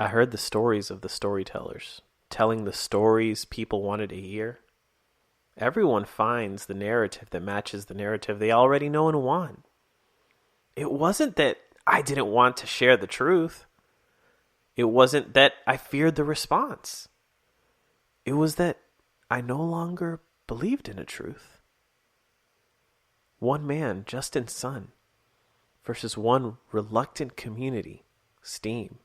I heard the stories of the storytellers, telling the stories people wanted to hear. Everyone finds the narrative that matches the narrative they already know and want. It wasn't that I didn't want to share the truth. It wasn't that I feared the response. It was that I no longer believed in a truth. One man, Justin's son, versus one reluctant community, Steem.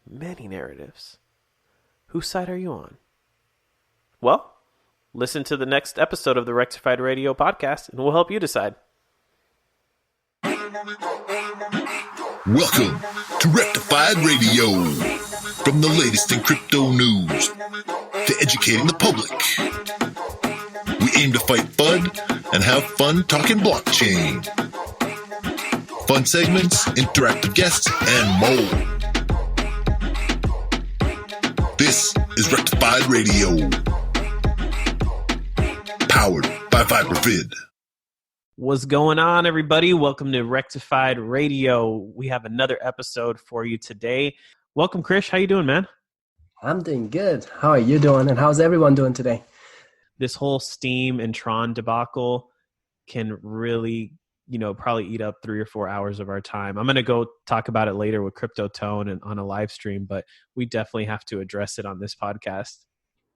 Many narratives. Whose side are you on? Well, listen to the next episode of the Rectified Radio podcast, and we'll help you decide. Welcome to Rectified Radio. From the latest in crypto news to educating the public, we aim to fight FUD and have fun talking blockchain. Fun segments, interactive guests, and more. This is Rectified Radio. Powered by ViberVid. What's going on, everybody? Welcome to Rectified Radio. We have another episode for you today. Welcome, Krish. How you doing, man? I'm doing good. How are you doing? And how's everyone doing today? This whole Steem and Tron debacle can really, probably eat up 3 or 4 hours of our time. I'm going to go talk about it later with Crypto Tone and on a live stream, but we definitely have to address it on this podcast.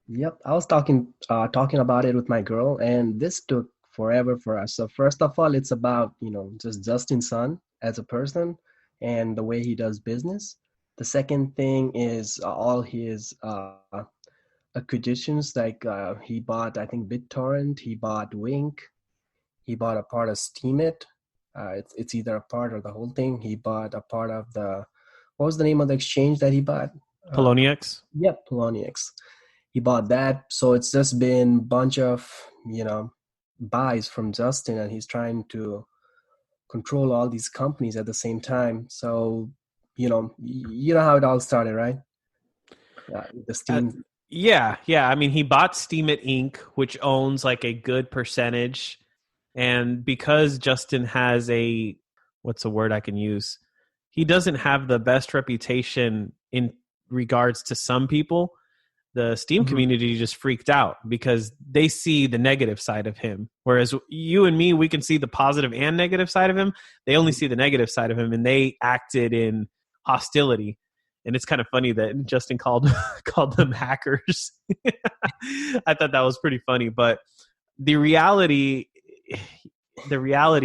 Yep. I was talking about it with my girl, and this took forever for us. So first of all, it's about, just Justin's son as a person and the way he does business. The second thing is all his acquisitions, like he bought, I think, BitTorrent, he bought Wink, he bought a part of Steemit. It's either a part or the whole thing. He bought a part of what was the name of the exchange that he bought? Poloniex? Yep, Poloniex. He bought that. So it's just been a bunch of, buys from Justin, and he's trying to control all these companies at the same time. So, you know how it all started, right? The Steem. Yeah. I mean, he bought Steemit Inc., which owns like a good percentage. And because Justin has what's a word I can use? He doesn't have the best reputation in regards to some people. The Steem community just freaked out because they see the negative side of him. Whereas you and me, we can see the positive and negative side of him. They only see the negative side of him, and they acted in hostility. And it's kind of funny that Justin called them hackers. I thought that was pretty funny. But the reality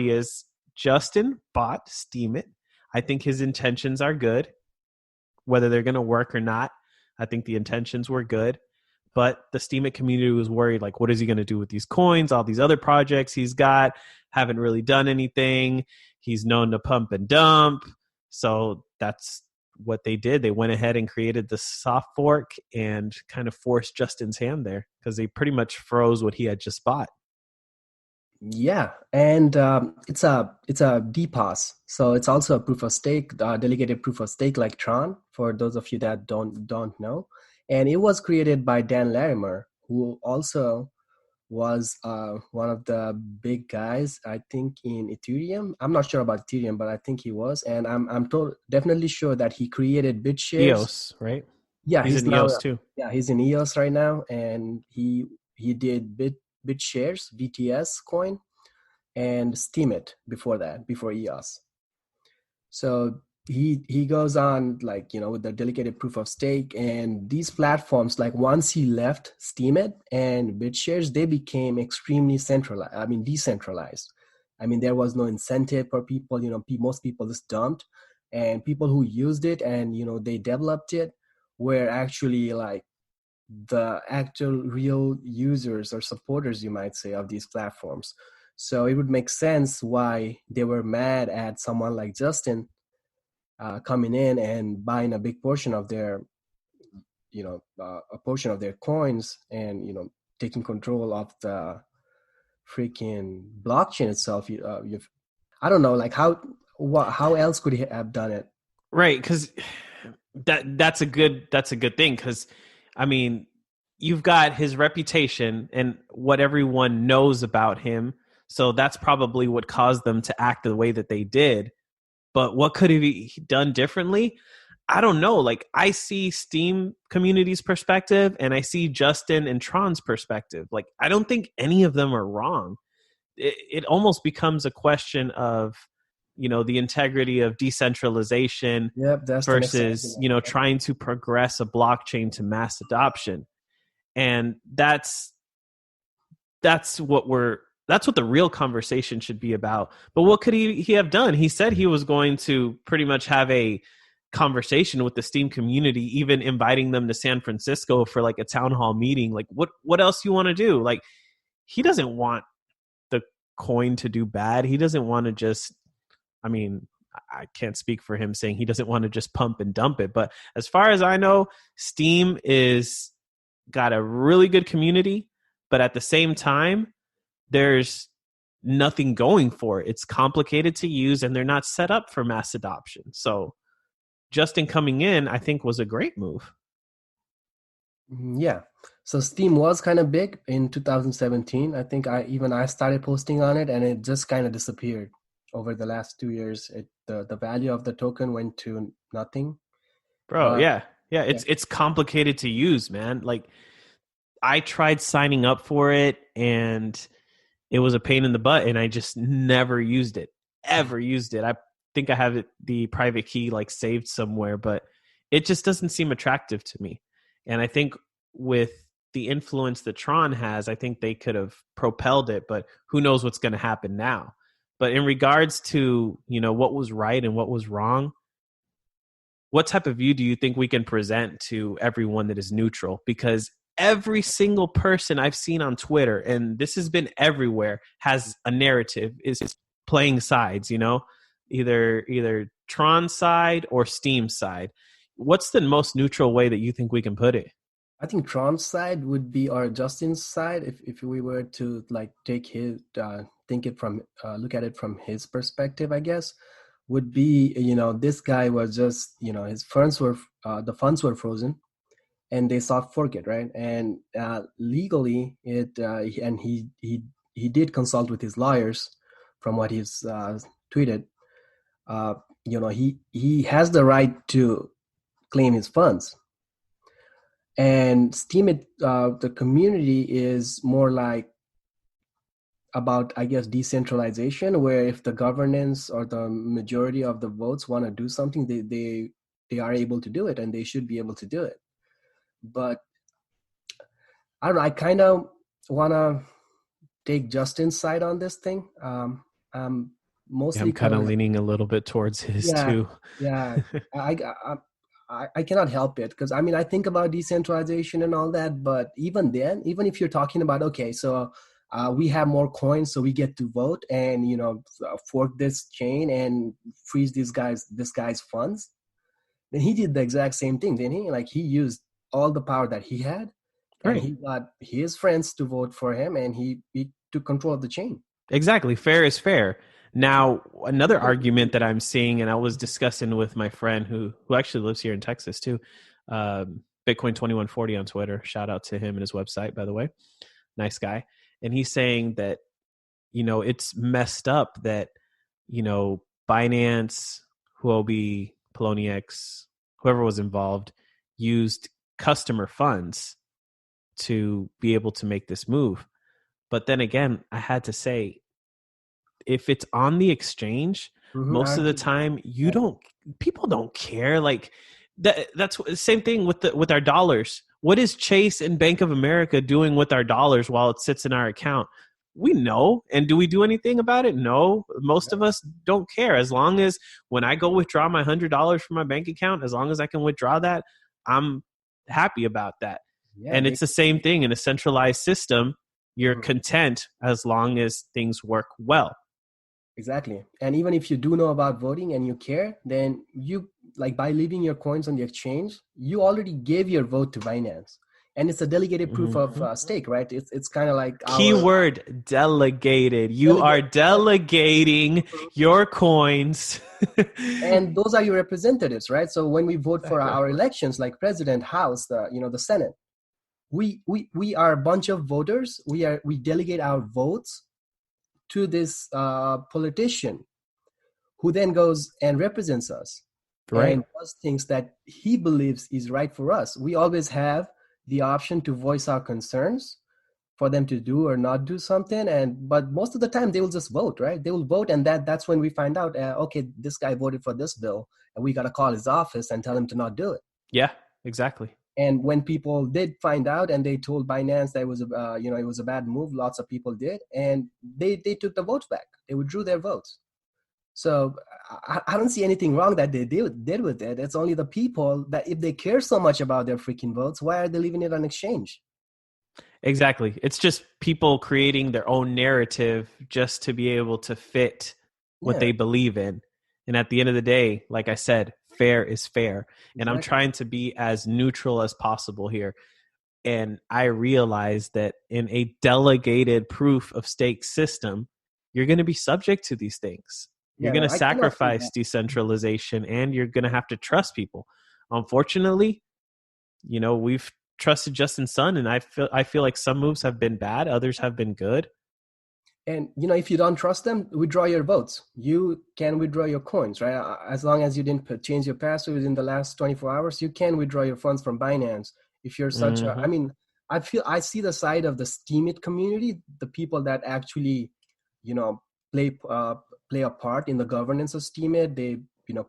is Justin bought Steemit. I think his intentions are good. Whether they're going to work or not, I think the intentions were good, but the Steemit community was worried, like, what is he going to do with these coins? All these other projects he's got haven't really done anything. He's known to pump and dump. So that's what they did. They went ahead and created the soft fork and kind of forced Justin's hand there because they pretty much froze what he had just bought. Yeah, and it's a DPoS, so it's also a proof of stake, delegated proof of stake like Tron. For those of you that don't know, and it was created by Dan Larimer, who also was one of the big guys, I think, in Ethereum. I'm not sure about Ethereum, but I think he was, and I'm definitely sure that he created BitShares. EOS, right? Yeah, he's in EOS too. Yeah, he's in EOS right now, and he did BitShares, BTS coin, and Steemit before EOS. So he goes on, like, with the delegated proof of stake, and these platforms, like, once he left Steemit and BitShares, they became extremely decentralized. I mean, there was no incentive for people, most people just dumped, and people who used it and, they developed it were actually like the actual real users or supporters, you might say, of these platforms. So it would make sense why they were mad at someone like Justin coming in and buying a big portion of their, a portion of their coins and, taking control of the freaking blockchain itself. I don't know, like how else could he have done it? Right, because that's a good thing, because I mean, you've got his reputation and what everyone knows about him. So that's probably what caused them to act the way that they did. But what could he have done differently? I don't know. Like, I see Steem community's perspective and I see Justin and Tron's perspective. Like, I don't think any of them are wrong. It almost becomes a question of, the integrity of decentralization Yep, that's the next versus, argument. trying to progress a blockchain to mass adoption. And that's what the real conversation should be about. But what could he have done? He said he was going to pretty much have a conversation with the Steem community, even inviting them to San Francisco for like a town hall meeting. Like, what else you want to do? Like, he doesn't want the coin to do bad. He doesn't want to just, I mean, I can't speak for him saying he doesn't want to just pump and dump it. But as far as I know, Steem is got a really good community, but at the same time, there's nothing going for it. It's complicated to use and they're not set up for mass adoption. So Justin coming in, I think, was a great move. Yeah. So Steem was kind of big in 2017. I think I started posting on it and it just kind of disappeared over the last 2 years. The value of the token went to nothing. Bro, yeah. It's complicated to use, man. Like, I tried signing up for it and it was a pain in the butt and I just never used it. Ever used it. I think I have the private key like saved somewhere, but it just doesn't seem attractive to me. And I think with the influence that Tron has, I think they could have propelled it, but who knows what's going to happen now. But in regards to, what was right and what was wrong, what type of view do you think we can present to everyone that is neutral? Because every single person I've seen on Twitter, and this has been everywhere, has a narrative, is playing sides, either Tron side or Steem side. What's the most neutral way that you think we can put it? I think Tron's side would be, or Justin's side, if we were to like take his look at it from his perspective, I guess, would be, this guy was just, his funds were frozen and they soft fork it, right? And legally and he did consult with his lawyers from what he's tweeted. He has the right to claim his funds. And Steem, the community is more like about, I guess, decentralization, where if the governance or the majority of the votes want to do something, they are able to do it and they should be able to do it. But I don't know, I kind of want to take Justin's side on this thing. I'm kind of leaning a little bit towards his too. Yeah, I cannot help it because I think about decentralization and all that, but even then, even if you're talking about, okay, so we have more coins, so we get to vote and fork this chain and freeze this guy's funds, then he did the exact same thing, didn't he? Like, he used all the power that he had, and he got his friends to vote for him, and he took control of the chain. Exactly, fair is fair. Now, another argument that I'm seeing, and I was discussing with my friend who actually lives here in Texas too, Bitcoin 2140 on Twitter. Shout out to him and his website, by the way. Nice guy. And he's saying that, it's messed up that, Binance, Huobi, Poloniex, whoever was involved, used customer funds to be able to make this move. But then again, I had to say, if it's on the exchange, most of the time people don't care. Like that's the same thing with our dollars. What is Chase and Bank of America doing with our dollars while it sits in our account? We know. And do we do anything about it? No. Most of us don't care. As long as when I go withdraw my $100 from my bank account, as long as I can withdraw that, I'm happy about that. Yeah, and it's the same thing in a centralized system. You're content as long as things work well. Exactly. And even if you do know about voting and you care, then you, like, by leaving your coins on the exchange, you already gave your vote to Binance. And it's a delegated proof of stake, right? It's kind of like keyword delegated. You are delegating your coins. And those are your representatives, right? So when we vote for our elections, like president, house, the Senate, we are a bunch of voters. We delegate our votes to this politician who then goes and represents us. Right. and does things that he believes is right for us. We always have the option to voice our concerns for them to do or not do something, and but most of the time they will just vote, right? They will vote, and that's when we find out, okay, this guy voted for this bill, and we got to call his office and tell him to not do it. Yeah, exactly. And when people did find out and they told Binance that it was it was a bad move, lots of people did, and they took the votes back. They withdrew their votes. So I don't see anything wrong that they did with it. It's only the people that, if they care so much about their freaking votes, why are they leaving it on exchange? Exactly. It's just people creating their own narrative just to be able to fit what Yeah, they believe in. And at the end of the day, like I said, fair is fair. And I'm exactly. trying to be as neutral as possible here. And I realize that in a delegated proof of stake system, you're going to be subject to these things. You're Yeah, going no, to I cannot see sacrifice that. decentralization and you're going to have to trust people. Unfortunately, we've trusted Justin Sun, and I feel like some moves have been bad, others have been good. And if you don't trust them, withdraw your votes. You can withdraw your coins, right? As long as you didn't change your password within the last 24 hours, you can withdraw your funds from Binance. If you're such a, Hmm. I mean, I see the side of the Steemit community, the people that actually, you know, play play a part in the governance of Steemit. They,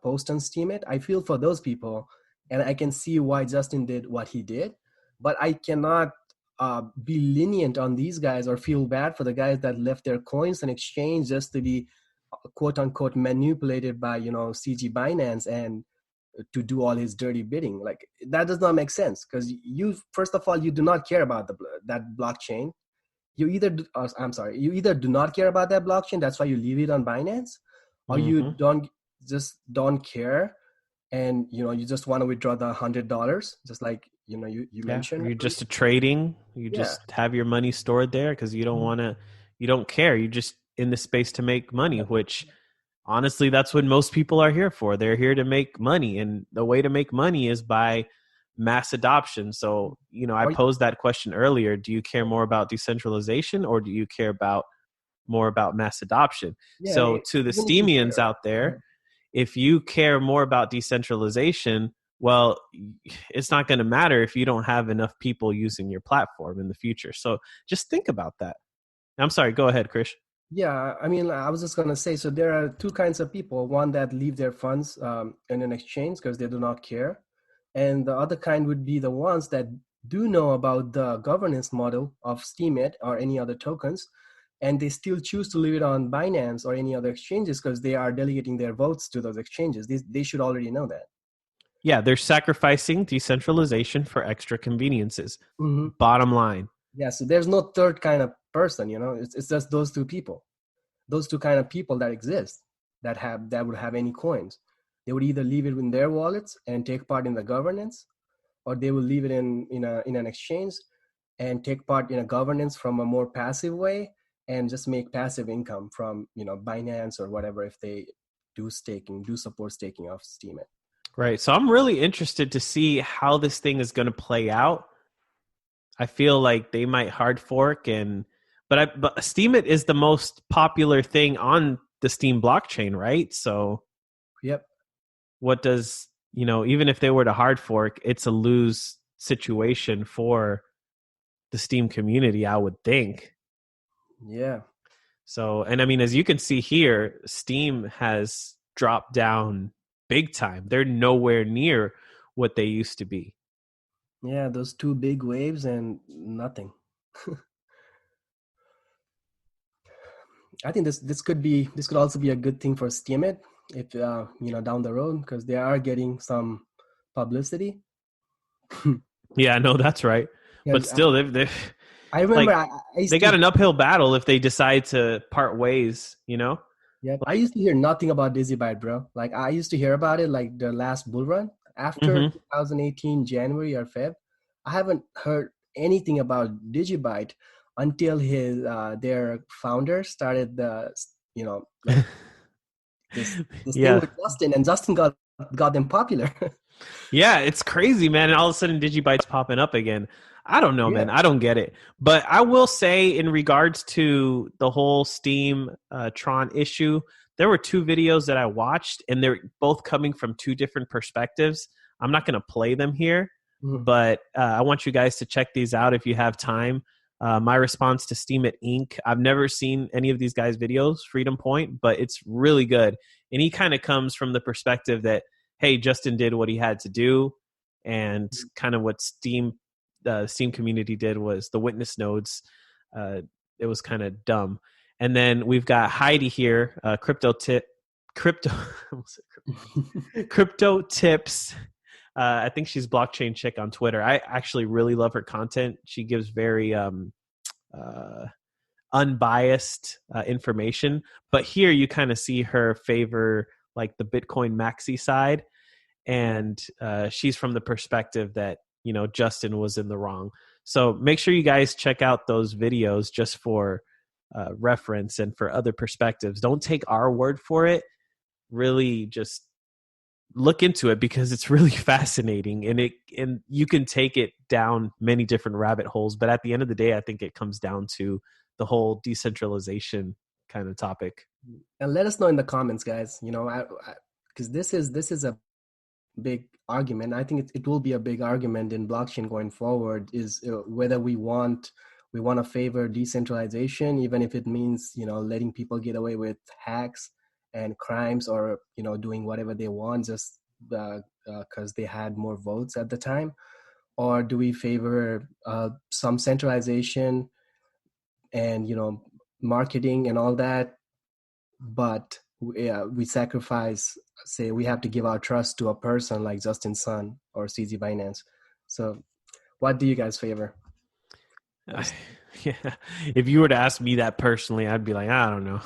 post on Steemit. I feel for those people, and I can see why Justin did what he did, but I cannot be lenient on these guys or feel bad for the guys that left their coins in exchange just to be quote unquote manipulated by CG Binance and to do all his dirty bidding. Like, that does not make sense, because you, first of all, you do not care about that blockchain. You either do not care about that blockchain, that's why you leave it on Binance, or you Hmm. don't care, and you just want to withdraw the $100, just like you Yeah, mentioned, I you're believe. just trading. You Yeah. just have your money stored there because you don't Mhm. want to. You don't care. You're just in the space to make money, which honestly, that's what most people are here for. They're here to make money, and the way to make money is by mass adoption. So, I Or posed that question earlier. Do you care more about decentralization, or do you care more about mass adoption? yeah, So, to the even if you Steemians care. out Go there, ahead. if you care more about decentralization, well, it's not going to matter if you don't have enough people using your platform in the future. So just think about that. I'm sorry, go ahead, Krish. Yeah, I mean, I was just gonna say, so there are two kinds of people. One that leave their funds in an exchange because they do not care, and the other kind would be the ones that do know about the governance model of Steemit or any other tokens, and they still choose to leave it on Binance or any other exchanges because they are delegating their votes to those exchanges. They should already know that. Yeah, they're sacrificing decentralization for extra conveniences. Hmm. Bottom line. Yeah, so there's no third kind of person. It's just those two people. Those two kind of people that exist, that would have any coins. They would either leave it in their wallets and take part in the governance, or they will leave it in an exchange and take part in a governance from a more passive way and just make passive income from Binance or whatever, if they do support staking of Steemit. Right. So I'm really interested to see how this thing is going to play out. I feel like they might hard fork but Steemit is the most popular thing on the Steem blockchain, right? So Yep. what does even if they were to hard fork, it's a lose situation for the Steem community, I would think. Yeah. So, and I mean, as you can see here, Steem has dropped down big time. They're nowhere near what they used to be. Yeah, those two big waves and nothing. I think this could also be a good thing for Steemit if down the road, because they are getting some publicity. Yeah, no, that's right. But Because still, they've I remember like I used they to got an uphill battle if they decide to part ways. yeah, I Like, used to hear nothing about DigiByte, bro. Like, I used to hear about it like the last bull run after hmm 2018 January or Feb. I haven't heard anything about DigiByte until their founder started like this thing yeah, with Justin, and Justin got them popular. yeah, it's crazy, man. And all of a sudden, Digibyte's popping up again. I don't know, Yeah. man. I don't get it. But I will say, in regards to the whole Steem Tron issue, there were two videos that I watched, and they're both coming from two different perspectives. I'm not going to play them here, but I want you guys to check these out if you have time. My response to Steem It Inc. I've never seen any of these guys' videos, Freedom Point, but it's really good. And he kind of comes from the perspective that, hey, Justin did what he had to do, and kind of what the Steem community did was the witness nodes. It was kind of dumb. And then we've got Heidi here, crypto crypto tips. I think she's Blockchain Chick on Twitter. I actually really love her content. She gives very unbiased information. But here you kind of see her favor like the Bitcoin maxi side. And she's from the perspective that, Justin was in the wrong. So make sure you guys check out those videos just for reference and for other perspectives. Don't take our word for it. Really just look into it because it's really fascinating, and you can take it down many different rabbit holes. But at the end of the day, I think it comes down to the whole decentralization kind of topic. And let us know in the comments, guys. Because this is a big argument. I think it will be a big argument in blockchain going forward. Is whether we want to favor decentralization, even if it means letting people get away with hacks and crimes, or doing whatever they want just because they had more votes at the time, or do we favor some centralization and marketing and all that, but we sacrifice, say, we have to give our trust to a person like Justin Sun or CZ Binance. So what do you guys favor? Yeah, if you were to ask me that personally, I'd be like, I don't know.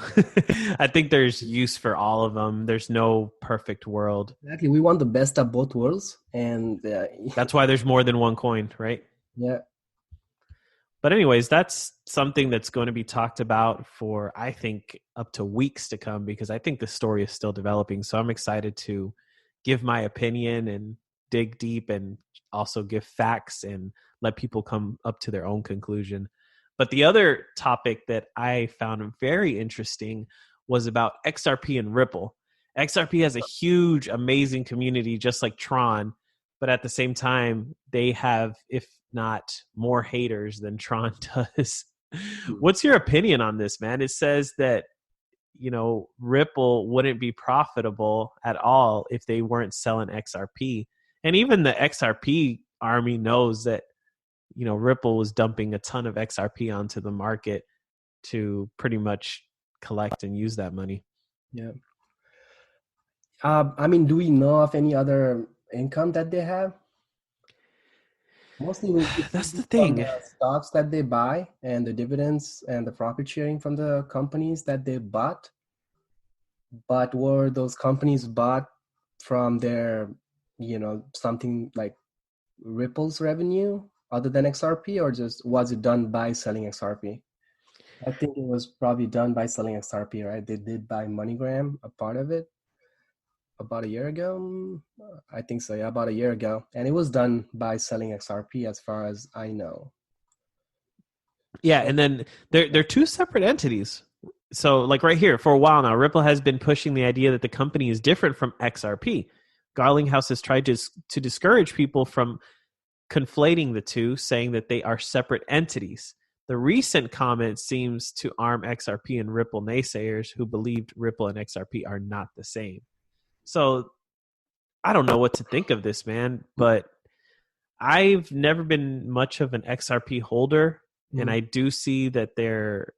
I think there's use for all of them. There's no perfect world. Exactly. We want the best of both worlds. And that's why there's more than one coin, right? Yeah. But anyways, that's something that's going to be talked about for, I think, up to weeks to come, because I think the story is still developing. So I'm excited to give my opinion and dig deep and also give facts and let people come up to their own conclusion. But the other topic that I found very interesting was about XRP and Ripple. XRP has a huge, amazing community, just like Tron, but at the same time, they have, if not more haters than Tron does. What's your opinion on this, man? It says that, Ripple wouldn't be profitable at all if they weren't selling XRP. And even the XRP army knows that, Ripple was dumping a ton of XRP onto the market to pretty much collect and use that money. Yeah. Do we know of any other income that they have? Mostly that's the thing. The stocks that they buy and the dividends and the profit sharing from the companies that they bought. But were those companies bought from their, something like Ripple's revenue other than XRP, or just was it done by selling XRP? I think it was probably done by selling XRP, right? They did buy MoneyGram, a part of it, about a year ago. I think so, yeah, about a year ago. And it was done by selling XRP as far as I know. Yeah, and then they're two separate entities. So like right here, for a while now, Ripple has been pushing the idea that the company is different from XRP. Garlinghouse has tried to discourage people from conflating the two, saying that they are separate entities. The recent comment seems to arm XRP and Ripple naysayers who believed Ripple and XRP are not the same. So I don't know what to think of this, man, but I've never been much of an XRP holder, and I do see that they're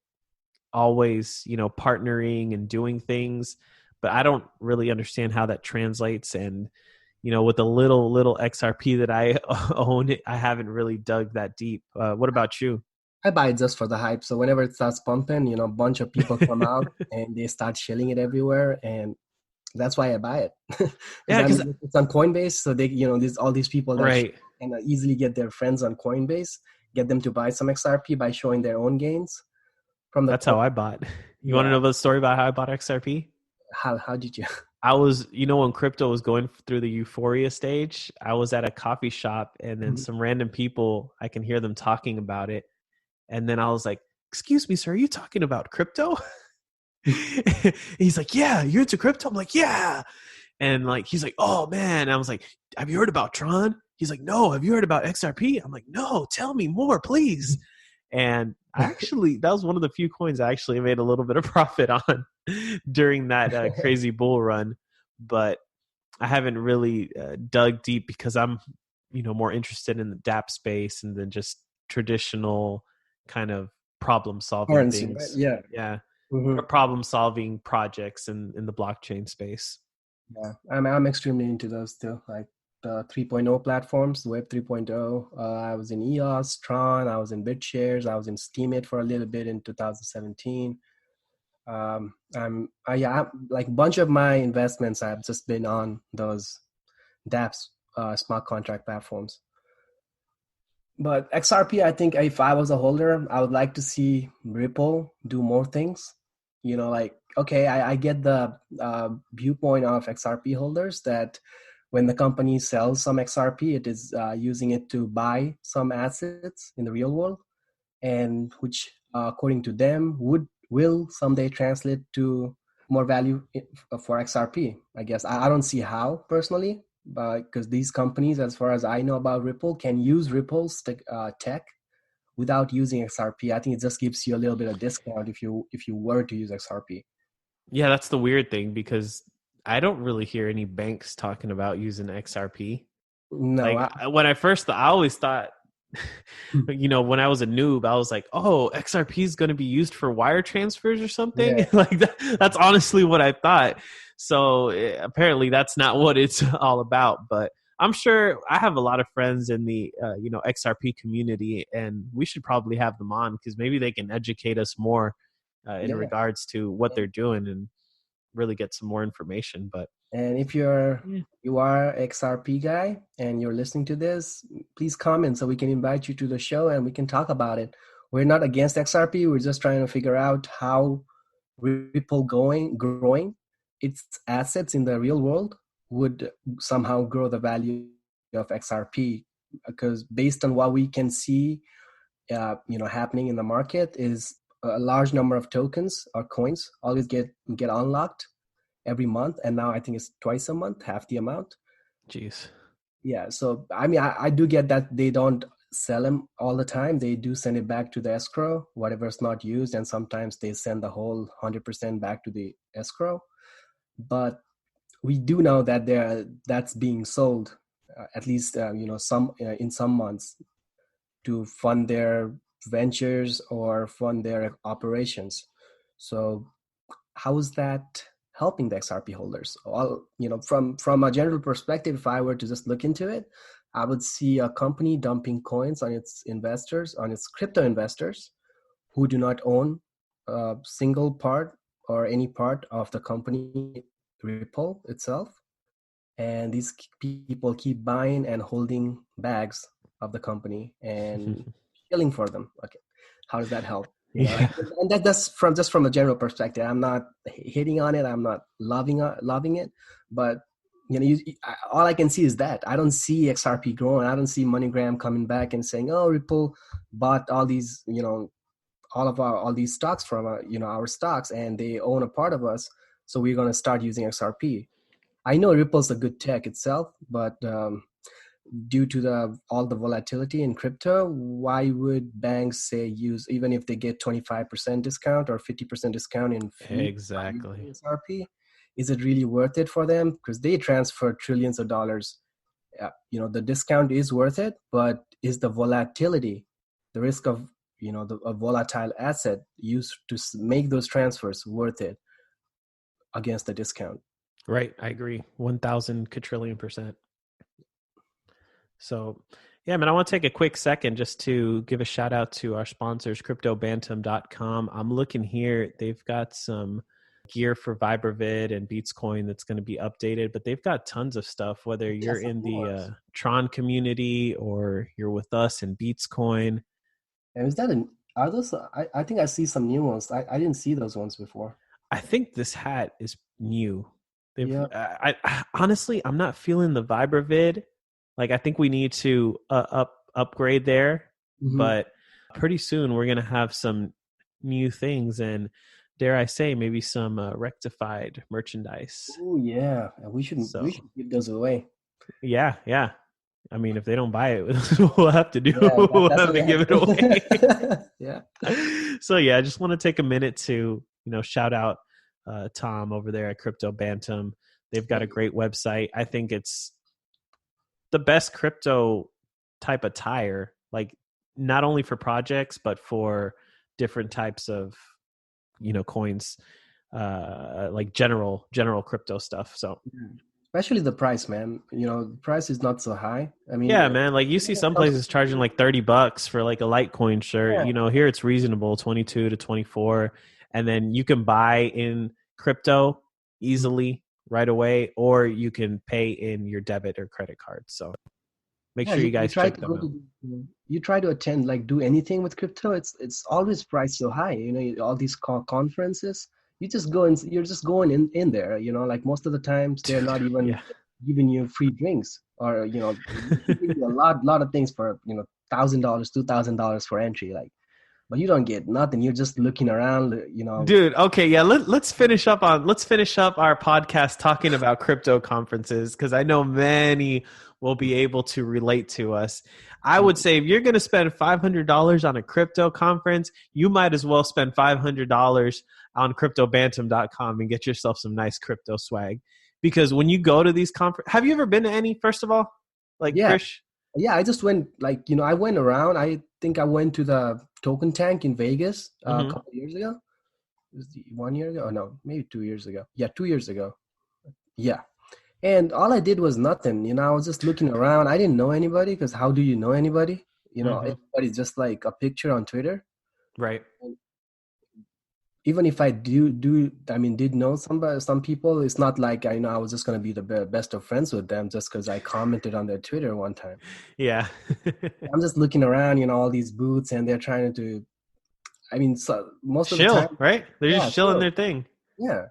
always, partnering and doing things, but I don't really understand how that translates. And, with the little XRP that I own, I haven't really dug that deep. What about you? I buy it just for the hype. So whenever it starts pumping, a bunch of people come out and they start shilling it everywhere, and that's why I buy it. Yeah, because it's on Coinbase, so they, there's all these people that can easily get their friends on Coinbase, get them to buy some XRP by showing their own gains. That's how I bought. You want to know the story about how I bought XRP? How did you? I was, when crypto was going through the euphoria stage, I was at a coffee shop, and then some random people, I can hear them talking about it. And then I was like, "Excuse me, sir, are you talking about crypto?" He's like, yeah, you're into crypto? I'm like, yeah. And like, he's like, oh man. And I was like, have you heard about Tron? He's like, no. Have you heard about XRP? I'm like, no, tell me more, please. And I actually, that was one of the few coins I actually made a little bit of profit on during that crazy bull run. But I haven't really dug deep because I'm, more interested in the DApp space and then just traditional kind of problem solving Currency, right? things. Yeah. Yeah. Hmm. Problem solving projects in the blockchain space. Yeah, I'm extremely into those too. Like the 3.0 platforms, Web 3.0. I was in EOS, Tron. I was in BitShares. I was in Steemit for a little bit in 2017. Like a bunch of my investments have just been on those dApps, smart contract platforms. But XRP, I think if I was a holder, I would like to see Ripple do more things. Like, okay, I get the viewpoint of XRP holders that when the company sells some XRP, it is using it to buy some assets in the real world, and which, according to them, will someday translate to more value for XRP. I guess I don't see how personally, because these companies, as far as I know about Ripple, can use Ripple's tech without using XRP. I think it just gives you a little bit of discount if you were to use XRP. Yeah, that's the weird thing because I don't really hear any banks talking about using XRP. No, Like when I always thought, when I was a noob, I was like, oh, XRP is going to be used for wire transfers or something. yeah, Like that's honestly what I thought. So apparently that's not what it's all about. But I'm sure I have a lot of friends in the XRP community, and we should probably have them on because maybe they can educate us more in yeah. regards to what they're doing and really get some more information. But And if you are XRP guy and you're listening to this, please comment so we can invite you to the show and we can talk about it. We're not against XRP. We're just trying to figure out how Ripple growing its assets in the real world would somehow grow the value of XRP. Because based on what we can see, happening in the market is a large number of tokens or coins always get unlocked every month, and now I think it's twice a month, half the amount. jeez. Yeah, so I mean, I do get that they don't sell them all the time. They do send it back to the escrow, whatever's not used, and sometimes they send the whole 100% back to the escrow. But we do know that that's being sold, at least some in some months, to fund their ventures or fund their operations. So how is that helping the XRP holders? All from a general perspective, if I were to just look into it, I would see a company dumping coins on its investors, on its crypto investors, who do not own a single part or any part of the company Ripple itself, and these people keep buying and holding bags of the company and shilling for them. Okay, how does that help? Yeah. And that's from a general perspective. I'm not hitting on it. I'm not loving it, but all I can see is that I don't see XRP growing. I don't see MoneyGram coming back and saying, "Oh, Ripple bought all these, all these stocks from our stocks, and they own a part of us, so we're going to start using XRP." I know Ripple's a good tech itself, but due to all the volatility in crypto, why would banks say use, even if they get 25% discount or 50% discount in fee Exactly. XRP? Is it really worth it for them? Because they transfer trillions of dollars. The discount is worth it, but is the volatility, the risk of a volatile asset used to make those transfers worth it against the discount? Right. I agree. 1,000 quadrillion %. So, yeah, man, I want to take a quick second just to give a shout out to our sponsors, CryptoBantam.com. I'm looking here. They've got some gear for Vibravid and Beatscoin that's going to be updated, but they've got tons of stuff, whether you're in the Tron community or you're with us in Beatscoin. And is that are those? I think I see some new ones. I didn't see those ones before. I think this hat is new. Yeah. I honestly, I'm not feeling the Vibravid. Like, I think we need to upgrade there, but pretty soon we're going to have some new things. And dare I say, maybe some rectified merchandise. Oh yeah, we should So give those away. yeah. I mean, if they don't buy it, we'll have to do. Yeah, We'll that's have what we to have give to it away. do. Yeah. So yeah, I just want to take a minute to shout out Tom over there at Crypto Bantam. They've got a great website. I think it's the best crypto type attire, like not only for projects but for different types of coins, like general crypto stuff. So Especially the price, man. The price is not so high. I mean, yeah, man, like you see some places charging like $30 for like a Litecoin shirt. yeah. Here it's reasonable, 22 to 24, and then you can buy in crypto easily right away, or you can pay in your debit or credit card. So make Yeah, sure you you guys try check to them go out. to you try to attend, like, do anything with crypto. It's always priced so high. All these conferences. You're just going in there. Like most of the times they're not even Yeah. giving you free drinks, or they give you a lot of things for $1,000, $2,000 for entry. Like, but you don't get nothing. You're just looking around. Dude, okay, yeah, let's finish up our podcast talking about crypto conferences, because I know many will be able to relate to us. I would say if you're going to spend $500 on a crypto conference, you might as well spend $500 on cryptobantam.com and get yourself some nice crypto swag. Because when you go to these conferences, have you ever been to any, first of all? Like, Yeah. Krish? Yeah, I just went, like, I went around. I think I went to the Token Tank in Vegas a Mhm. couple of years ago. Was it 1 year ago? Oh, no, maybe 2 years ago. Yeah, 2 years ago. Yeah. And all I did was nothing. I was just looking around. I didn't know anybody, because how do you know anybody? Mhm. Everybody's just like a picture on Twitter. Right. Even if I did know some people, it's not like I was just going to be the best of friends with them just because I commented on their Twitter one time. Yeah. I'm just looking around, all these booths, and they're trying to, so most of the Chill, time, right? They're yeah, just chilling sure. their thing. Yeah.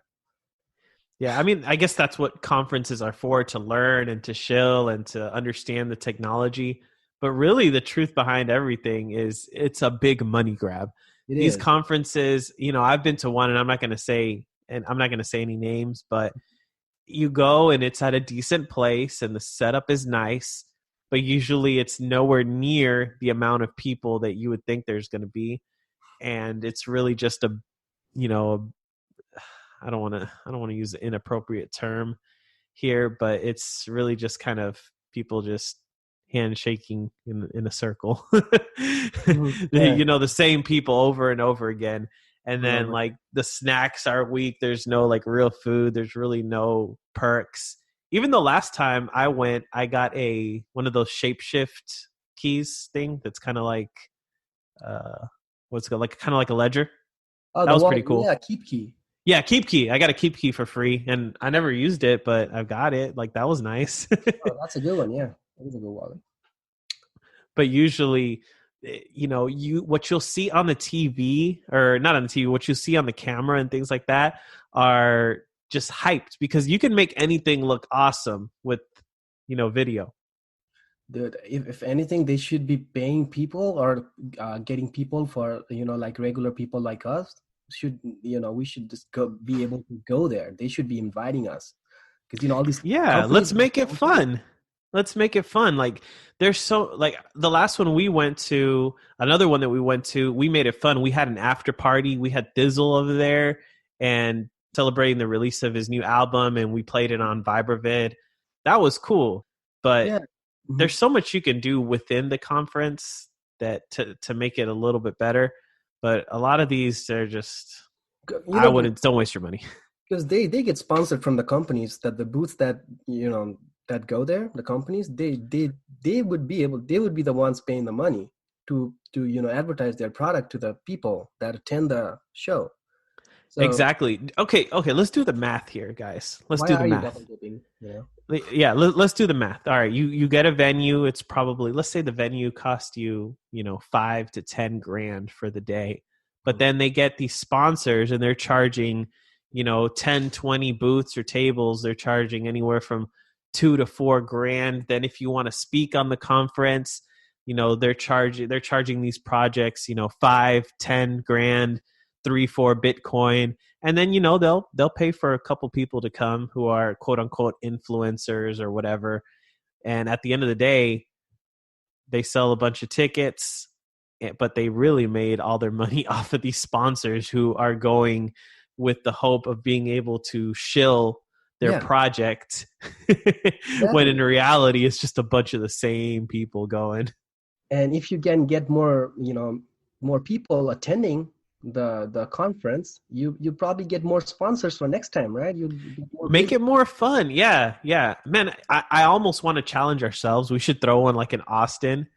Yeah, I mean, I guess that's what conferences are for, to learn and to chill and to understand the technology. But really, the truth behind everything is it's a big money grab. It These is. conferences, I've been to one, and I'm not going to say any names, but you go and it's at a decent place and the setup is nice, but usually it's nowhere near the amount of people that you would think there's going to be, and it's really just a, you know, I don't want to use an inappropriate term here, but it's really just kind of people just handshaking in a circle. Yeah. The same people over and over again. And Over and then over. like the snacks are weak. There's no like real food. There's really no perks. Even the last time I went, I got one of those shapeshift keys thing that's kind of like what's it called, like kind of like a ledger. Oh, That the was one, pretty cool. yeah, Keep Key. Yeah, Keep Key. I got a Keep Key for free, and I never used it, but I've got it. Like that was nice. Oh, that's a good one. Yeah, that is a good wallet. But usually, what you'll see on the TV, or not on the TV, what you see on the camera and things like that are just hyped, because you can make anything look awesome with video. Dude, if anything, they should be paying people, or getting people for, like regular people like us. We should just be able to go there. They should be inviting us, because all these Yeah, companies. let's make it fun. Let's make it fun. Like there's so like the last one we went to, another one that we went to, we made it fun. We had an after party. We had Thizzle over there and celebrating the release of his new album, and we played it on Vibravid. That was cool. But Yeah. there's so much you can do within the conference that to make it a little bit better. But a lot of these, they're just, don't waste your money. Because they get sponsored from the companies, that the booths that that go there, the companies, they would be the ones paying the money to advertise their product to the people that attend the show. So Exactly. Okay. Let's do the math here, guys. Let's why do the are you math. double dipping? Yeah, let's do the math. All right, you get a venue. It's probably, let's say the venue cost you, 5 to 10 grand for the day, but then they get these sponsors and they're charging, 10, 20 booths or tables. They're charging anywhere from 2 to 4 grand. Then if you want to speak on the conference, they're charging these projects, 5, 10 grand. 3-4 Bitcoin, and then they'll pay for a couple people to come who are quote unquote influencers or whatever, and at the end of the day, they sell a bunch of tickets, but they really made all their money off of these sponsors who are going with the hope of being able to shill their project when in reality it's just a bunch of the same people going. And if you can get more people attending the conference, you probably get more sponsors for next time, right? You make it more fun. Yeah man, I almost want to challenge ourselves. We should throw one like in Austin,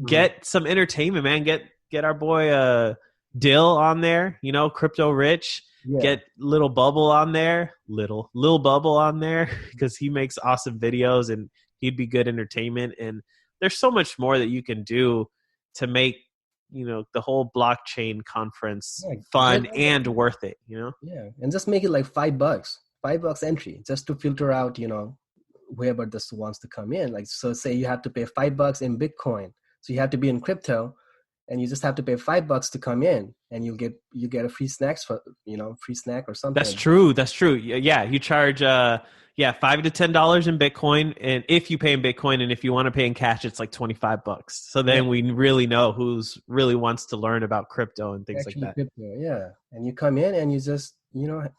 get some entertainment, man. Get our boy Dill on there, Crypto Rich. Get Little Bubble on there, little Bubble on there, because he makes awesome videos and he'd be good entertainment. And there's so much more that you can do to make the whole blockchain conference fun and worth it. And just make it like $5 entry, just to filter out whoever just wants to come in. Like, so say you have to pay $5 in Bitcoin, so you have to be in crypto, and you just have to pay $5 to come in, and you get a free snack or something. That's true. Yeah, you charge $5 to $10 in Bitcoin, and if you pay in Bitcoin, and if you want to pay in cash, it's like $25. So then we really know who's really wants to learn about crypto and things like that. Crypto, and you come in and you just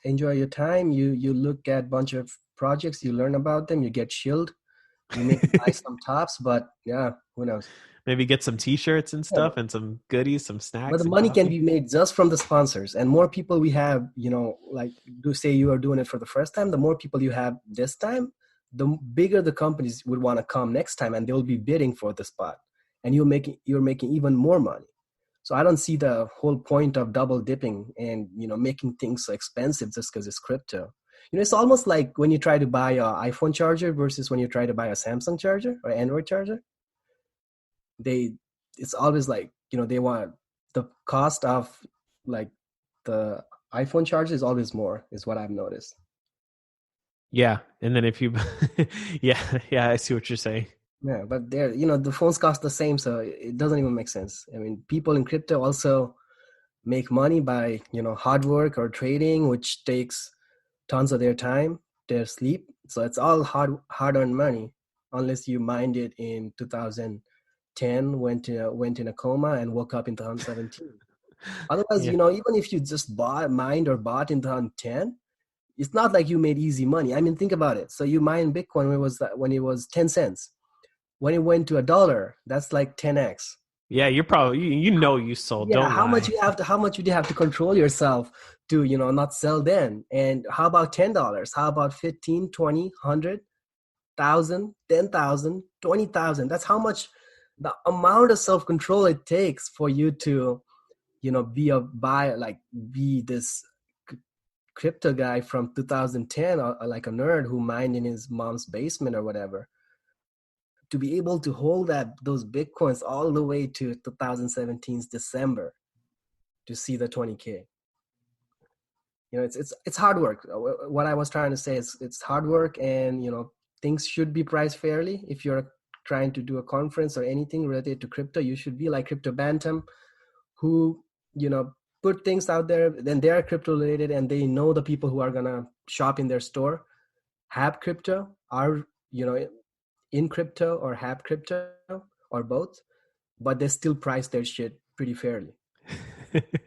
enjoy your time. You look at a bunch of projects, you learn about them, you get chilled, you maybe buy some tops, but who knows. Maybe get some T-shirts and stuff and some goodies, some snacks. But the money can be made just from the sponsors. And more people we have, like do say you are doing it for the first time, the more people you have this time, the bigger the companies would want to come next time, and they'll be bidding for the spot. And you're making even more money. So I don't see the whole point of double dipping and making things so expensive just because it's crypto. It's almost like when you try to buy an iPhone charger versus when you try to buy a Samsung charger or Android charger. It's always like, they want the cost of like the iPhone charger is always more, is what I've noticed. Yeah. And then if you, I see what you're saying. Yeah. But the phones cost the same. So it doesn't even make sense. I mean, people in crypto also make money by, hard work or trading, which takes tons of their time, their sleep. So it's all hard-earned money, unless you mined it in 2010, went in a coma and woke up in 2017. Otherwise, even if you just mined or bought in 2010, it's not like you made easy money. I mean, think about it. So you mined Bitcoin when it was 10 cents. When it went to $1, that's like 10x. Yeah, you're probably you sold. Yeah, don't how lie. How much would you have to control yourself to not sell then? And how about $10? How about 15, 20, 100, 1,000, 10,000, 20,000? That's how much, the amount of self-control it takes for you to be this crypto guy from 2010, or like a nerd who mined in his mom's basement or whatever, to be able to hold those Bitcoins all the way to 2017's December to see the 20K. It's hard work. What I was trying to say is it's hard work, and things should be priced fairly. If you're trying to do a conference or anything related to crypto, you should be like Crypto Bantam, who put things out there, then they are crypto related, and they know the people who are gonna shop in their store, have crypto, are in crypto or have crypto or both, but they still price their shit pretty fairly.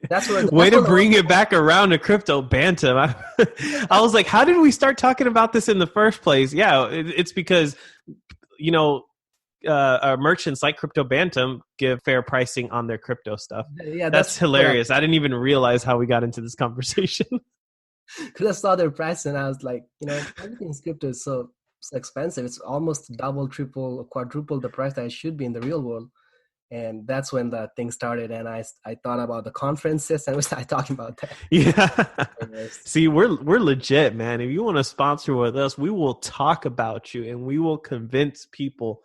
That's where way to bring it back around to Crypto Bantam. I was like, how did we start talking about this in the first place? Yeah, it's because merchants like Crypto Bantam give fair pricing on their crypto stuff. Yeah, that's hilarious. I didn't even realize how we got into this conversation. Because I saw their price and I was like, everything's crypto is so expensive. It's almost double, triple, quadruple the price that it should be in the real world. And that's when the thing started, and I thought about the conferences, and we started talking about that. Yeah. See, we're legit, man. If you want to sponsor with us, we will talk about you, and we will convince people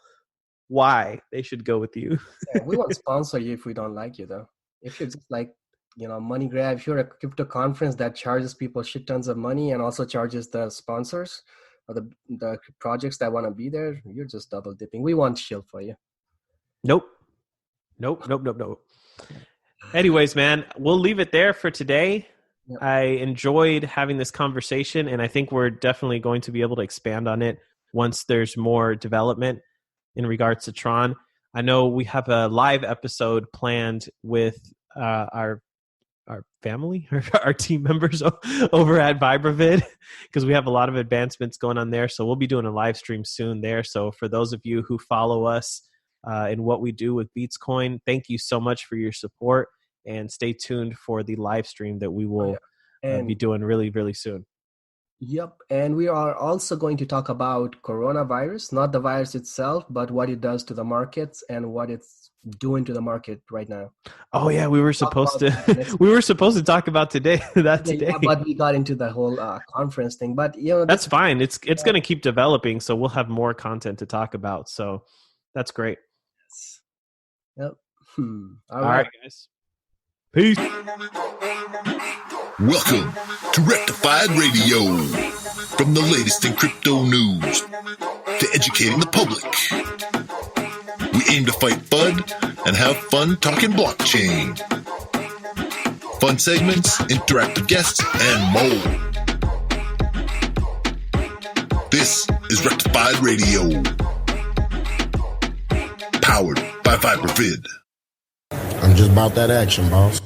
why they should go with you. Yeah, we won't sponsor you if we don't like you, though. If you're just like, money grab, if you're a crypto conference that charges people shit tons of money and also charges the sponsors or the projects that want to be there, you're just double dipping. We won't shield for you. Nope. Anyways, man, we'll leave it there for today. Yep. I enjoyed having this conversation, and I think we're definitely going to be able to expand on it once there's more development in regards to Tron. I know we have a live episode planned with our family, our team members over at Vibravid, because we have a lot of advancements going on there. So we'll be doing a live stream soon there. So for those of you who follow us in what we do with BeatsCoin, thank you so much for your support, and stay tuned for the live stream that we will be doing really, really soon. Yep. And we are also going to talk about coronavirus, not the virus itself, but what it does to the markets and what it's doing to the market right now. Oh yeah, we were supposed to talk about today. Yeah, but we got into the whole conference thing. But that's fine. It's going to keep developing, so we'll have more content to talk about. So that's great. Yep. All right, guys. Peace. Welcome to Rectified Radio. From the latest in crypto news to educating the public, we aim to fight FUD and have fun talking blockchain. Fun segments, interactive guests, and more. This is Rectified Radio. Powered by Vibravid. I'm just about that action, boss.